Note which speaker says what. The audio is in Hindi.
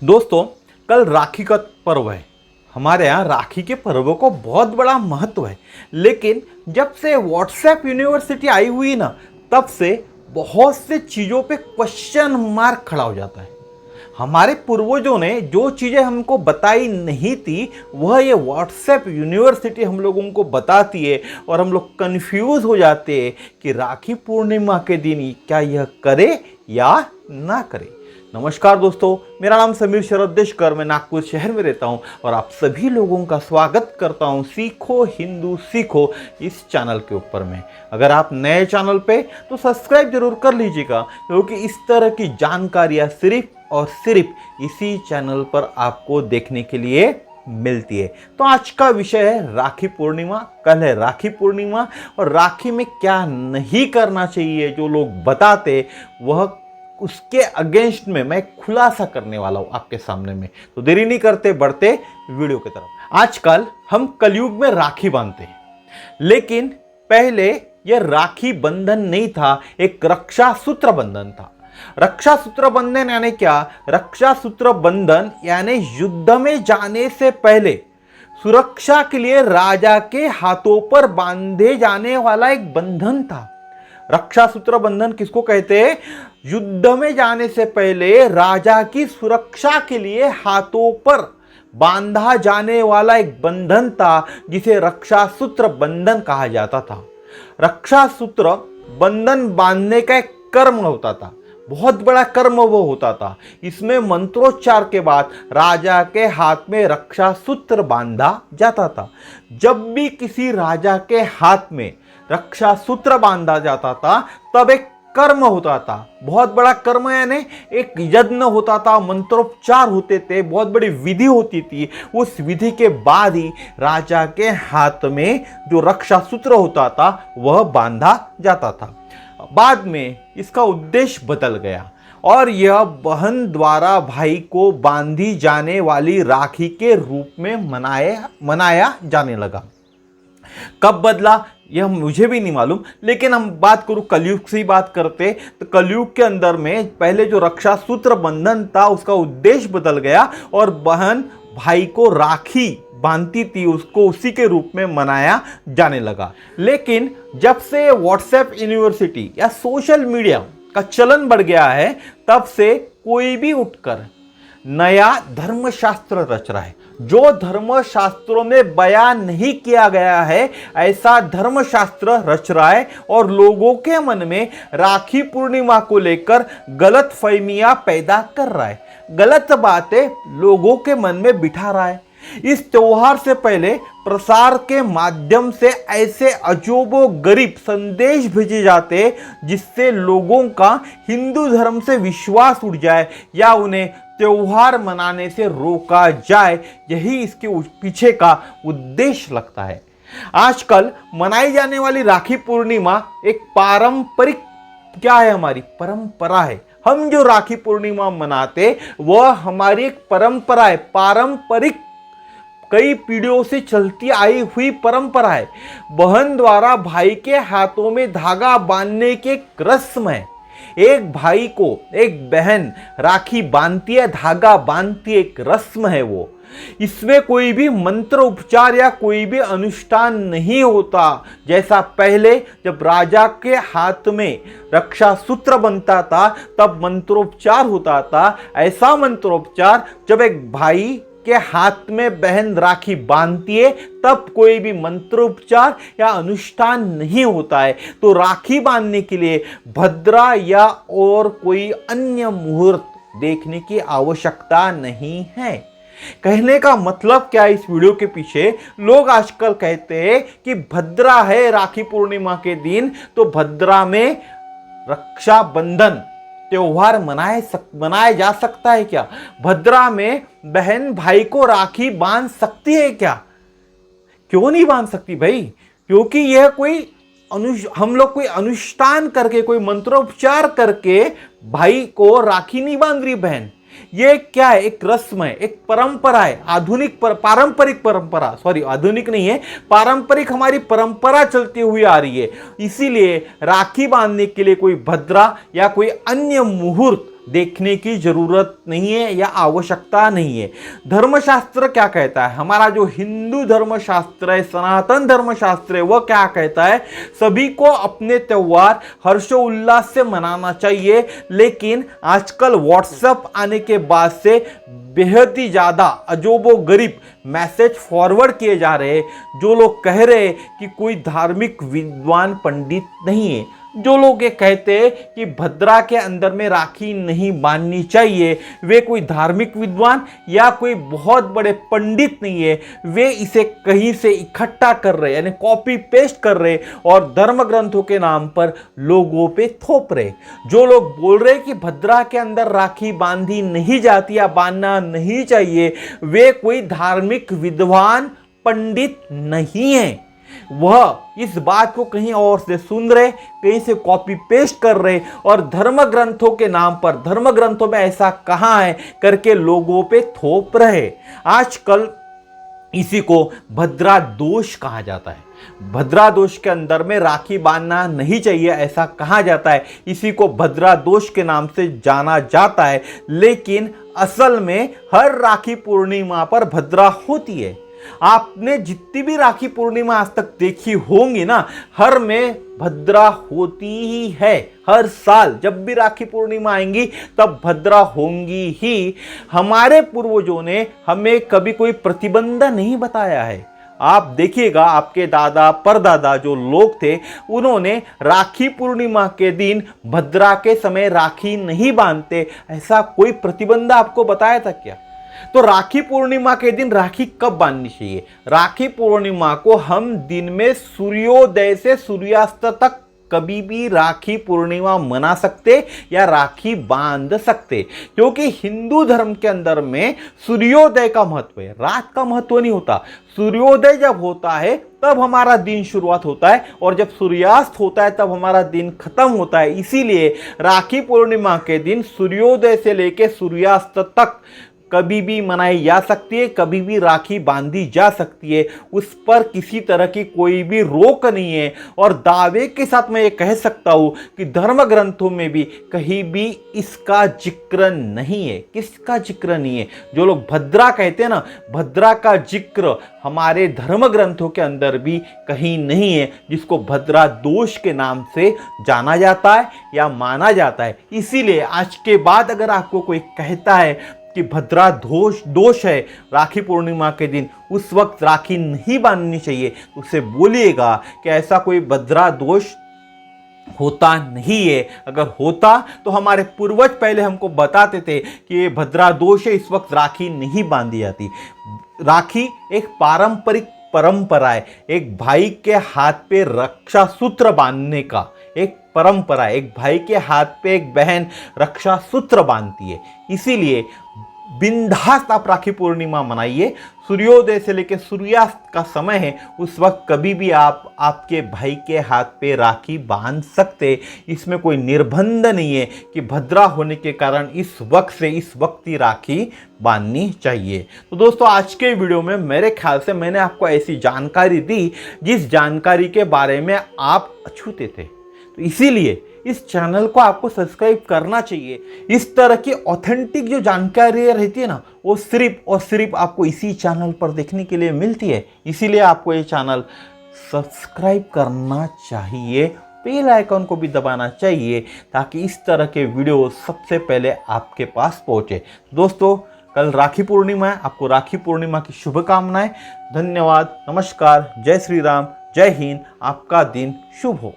Speaker 1: दोस्तों, कल राखी का पर्व है। हमारे यहाँ राखी के पर्व को बहुत बड़ा महत्व है। लेकिन जब से व्हाट्सएप यूनिवर्सिटी आई हुई ना, तब से बहुत से चीज़ों पे क्वेश्चन मार्क खड़ा हो जाता है। हमारे पूर्वजों ने जो चीज़ें हमको बताई नहीं थी, वह ये व्हाट्सएप यूनिवर्सिटी हम लोगों को बताती है और हम लोग कंफ्यूज हो जाते हैं कि राखी पूर्णिमा के दिन क्या यह करे या ना करे। नमस्कार दोस्तों, मेरा नाम समीर शरद देशकर, मैं नागपुर शहर में रहता हूं और आप सभी लोगों का स्वागत करता हूं सीखो हिंदू सीखो इस चैनल के ऊपर में। अगर आप नए चैनल पे तो सब्सक्राइब जरूर कर लीजिएगा, क्योंकि इस तरह की जानकारियां सिर्फ और सिर्फ इसी चैनल पर आपको देखने के लिए मिलती है। तो आज का विषय है राखी पूर्णिमा। कल है राखी पूर्णिमा और राखी में क्या नहीं करना चाहिए, जो लोग बताते वह उसके अगेंस्ट में मैं खुलासा करने वाला हूं आपके सामने में। तो देरी नहीं करते, बढ़ते वीडियो की तरफ। आजकल हम कलयुग में राखी बांधते हैं, लेकिन पहले यह राखी बंधन नहीं था, एक रक्षा सूत्र बंधन था। रक्षा सूत्र बंधन यानी क्या? रक्षा सूत्र बंधन यानी युद्ध में जाने से पहले सुरक्षा के लिए राजा के हाथों पर बांधे जाने वाला एक बंधन था। रक्षा सूत्र बंधन किसको कहते हैं? युद्ध में जाने से पहले राजा की सुरक्षा के लिए हाथों पर बांधा जाने वाला एक बंधन था, जिसे रक्षा सूत्र बंधन कहा जाता था। रक्षा सूत्र बंधन बांधने का एक कर्म होता था, बहुत बड़ा कर्म वो होता था। इसमें मंत्रोच्चार के बाद राजा के हाथ में रक्षा सूत्र बांधा जाता था। जब भी किसी राजा के हाथ में रक्षा सूत्र बांधा जाता था, तब एक कर्म होता था, बहुत बड़ा कर्म, यानी एक यज्ञ होता था, मंत्रोच्चार होते थे, बहुत बड़ी विधि होती थी। उस विधि के बाद ही राजा के हाथ में जो रक्षा सूत्र होता था वह बांधा जाता था। बाद में इसका उद्देश्य बदल गया और यह बहन द्वारा भाई को बांधी जाने वाली राखी के रूप में मनाया जाने लगा। कब बदला यह मुझे भी नहीं मालूम, लेकिन हम बात करूं कलयुग से ही बात करते, तो कलयुग के अंदर में पहले जो रक्षा सूत्र बंधन था उसका उद्देश्य बदल गया और बहन भाई को राखी बांधती थी, उसको उसी के रूप में मनाया जाने लगा। लेकिन जब से व्हाट्सएप यूनिवर्सिटी या सोशल मीडिया का चलन बढ़ गया है, तब से कोई भी उठकर नया धर्मशास्त्र रच रहा है। जो धर्मशास्त्रों में बयान नहीं किया गया है, ऐसा धर्मशास्त्र रच रहा है और लोगों के मन में राखी पूर्णिमा को लेकर गलत फहमियां पैदा कर रहा है, गलत बातें लोगों के मन में बिठा रहा है। इस त्योहार से पहले प्रसार के माध्यम से ऐसे अजूबो गरीब संदेश भेजे जाते, जिससे लोगों का हिंदू धर्म से विश्वास उठ जाए या उन्हें त्योहार मनाने से रोका जाए। यही इसके पीछे का उद्देश्य लगता है। आजकल मनाई जाने वाली राखी पूर्णिमा एक पारंपरिक क्या है? हमारी परंपरा है। हम जो राखी पूर्णिमा मनाते वह हमारी एक परंपरा है, पारंपरिक कई पीढ़ियों से चलती आई हुई परंपरा है। बहन द्वारा भाई के हाथों में धागा बांधने की एक रस्म है। एक भाई को एक बहन राखी बांधती है, धागा बांधती है, एक रस्म है वो। इसमें कोई भी मंत्र उपचार या कोई भी अनुष्ठान नहीं होता। जैसा पहले जब राजा के हाथ में रक्षा सूत्र बनता था तब मंत्रोपचार होता था, ऐसा मंत्रोपचार जब एक भाई के हाथ में बहन राखी बांधती है तब कोई भी मंत्रोपचार या अनुष्ठान नहीं होता है। तो राखी बांधने के लिए भद्रा या और कोई अन्य मुहूर्त देखने की आवश्यकता नहीं है। कहने का मतलब क्या है इस वीडियो के पीछे? लोग आजकल कहते हैं कि भद्रा है राखी पूर्णिमा के दिन, तो भद्रा में रक्षाबंधन त्योहार मनाया जा सकता है क्या? भद्रा में बहन भाई को राखी बांध सकती है क्या? क्यों नहीं बांध सकती भाई? क्योंकि यह कोई हम लोग कोई अनुष्ठान करके, कोई मंत्रोपचार करके भाई को राखी नहीं बांध रही बहन। ये क्या है? एक रस्म है, एक परंपरा है, पारंपरिक परंपरा, सॉरी आधुनिक नहीं है, पारंपरिक हमारी परंपरा चलती हुई आ रही है। इसीलिए राखी बांधने के लिए कोई भद्रा या कोई अन्य मुहूर्त देखने की जरूरत नहीं है या आवश्यकता नहीं है। धर्मशास्त्र क्या कहता है, हमारा जो हिंदू धर्मशास्त्र है, सनातन धर्मशास्त्र है, वह क्या कहता है, सभी को अपने त्योहार हर्षोल्लास से मनाना चाहिए। लेकिन आजकल व्हाट्सएप आने के बाद से बेहद ही ज़्यादा अजोबो गरीब मैसेज फॉरवर्ड किए जा रहे हैं। जो लोग कह रहे हैं कि कोई धार्मिक विद्वान पंडित नहीं है, जो लोग ये कहते हैं कि भद्रा के अंदर में राखी नहीं बांधनी चाहिए, वे कोई धार्मिक विद्वान या कोई बहुत बड़े पंडित नहीं है। वे इसे कहीं से इकट्ठा कर रहे, यानी कॉपी पेस्ट कर रहे और धर्म ग्रंथों के नाम पर लोगों पे थोप रहे। जो लोग बोल रहे कि भद्रा के अंदर राखी बांधी नहीं जाती या बांधना नहीं चाहिए, वे कोई धार्मिक विद्वान पंडित नहीं है। वह इस बात को कहीं और से सुन रहे, कहीं से कॉपी पेस्ट कर रहे और धर्म ग्रंथों के नाम पर, धर्म ग्रंथों में ऐसा कहाँ है करके लोगों पे थोप रहे। आजकल इसी को भद्रा दोष कहा जाता है। भद्रा दोष के अंदर में राखी बांधना नहीं चाहिए ऐसा कहा जाता है, इसी को भद्रा दोष के नाम से जाना जाता है। लेकिन असल में हर राखी पूर्णिमा पर भद्रा होती है। आपने जितनी भी राखी पूर्णिमा आज तक देखी होंगी ना, हर में भद्रा होती ही है। हर साल जब भी राखी पूर्णिमा आएंगी तब भद्रा होंगी ही। हमारे पूर्वजों ने हमें कभी कोई प्रतिबंध नहीं बताया है। आप देखिएगा, आपके दादा परदादा जो लोग थे, उन्होंने राखी पूर्णिमा के दिन भद्रा के समय राखी नहीं बांधते, ऐसा कोई प्रतिबंध आपको बताया था क्या? तो राखी पूर्णिमा के दिन राखी कब बांधनी चाहिए? राखी पूर्णिमा को हम दिन में सूर्योदय से सूर्यास्त तक कभी भी राखी पूर्णिमा मना सकते या राखी बांध सकते, क्योंकि हिंदू धर्म के अंदर में सूर्योदय का महत्व है, रात का महत्व नहीं होता। सूर्योदय जब होता है तब हमारा दिन शुरुआत होता है और जब सूर्यास्त होता है तब हमारा दिन खत्म होता है। इसीलिए राखी पूर्णिमा के दिन सूर्योदय से लेकर सूर्यास्त तक कभी भी मनाई जा सकती है, कभी भी राखी बांधी जा सकती है, उस पर किसी तरह की कोई भी रोक नहीं है। और दावे के साथ मैं ये कह सकता हूँ कि धर्म ग्रंथों में भी कहीं भी इसका जिक्र नहीं है। किसका जिक्र नहीं है? जो लोग भद्रा कहते हैं ना, भद्रा का जिक्र हमारे धर्म ग्रंथों के अंदर भी कहीं नहीं है, जिसको भद्रा दोष के नाम से जाना जाता है या माना जाता है। इसीलिए आज के बाद अगर आपको कोई कहता है कि भद्रा दोष है राखी पूर्णिमा के दिन, उस वक्त राखी नहीं बांधनी चाहिए, तो उसे बोलिएगा कि ऐसा कोई भद्रा दोष होता नहीं है। अगर होता तो हमारे पूर्वज पहले हमको बताते थे कि ये भद्रा दोष है, इस वक्त राखी नहीं बांधी जाती। राखी एक पारंपरिक परंपरा है, एक भाई के हाथ पे रक्षा सूत्र बांधने का एक परंपरा है। एक भाई के हाथ पे एक बहन रक्षा सूत्र बांधती है। इसीलिए बिंदास आप राखी पूर्णिमा मनाइए। सूर्योदय से लेकर सूर्यास्त का समय है, उस वक्त कभी भी आप आपके भाई के हाथ पे राखी बांध सकते। इसमें कोई निर्बंध नहीं है कि भद्रा होने के कारण इस वक्त से इस वक्त ही राखी बांधनी चाहिए। तो दोस्तों, आज के वीडियो में मेरे ख्याल से मैंने आपको ऐसी जानकारी दी जिस जानकारी के बारे में आप अछूते थे। तो इसीलिए इस चैनल को आपको सब्सक्राइब करना चाहिए। इस तरह की ऑथेंटिक जो जानकारी रहती है ना, वो सिर्फ और सिर्फ आपको इसी चैनल पर देखने के लिए मिलती है। इसीलिए आपको ये चैनल सब्सक्राइब करना चाहिए, बेल आइकन को भी दबाना चाहिए, ताकि इस तरह के वीडियो सबसे पहले आपके पास पहुंचे। दोस्तों, कल राखी पूर्णिमा है, आपको राखी पूर्णिमा की शुभकामनाएं। धन्यवाद, नमस्कार, जय श्री राम, जय हिंद। आपका दिन शुभ हो।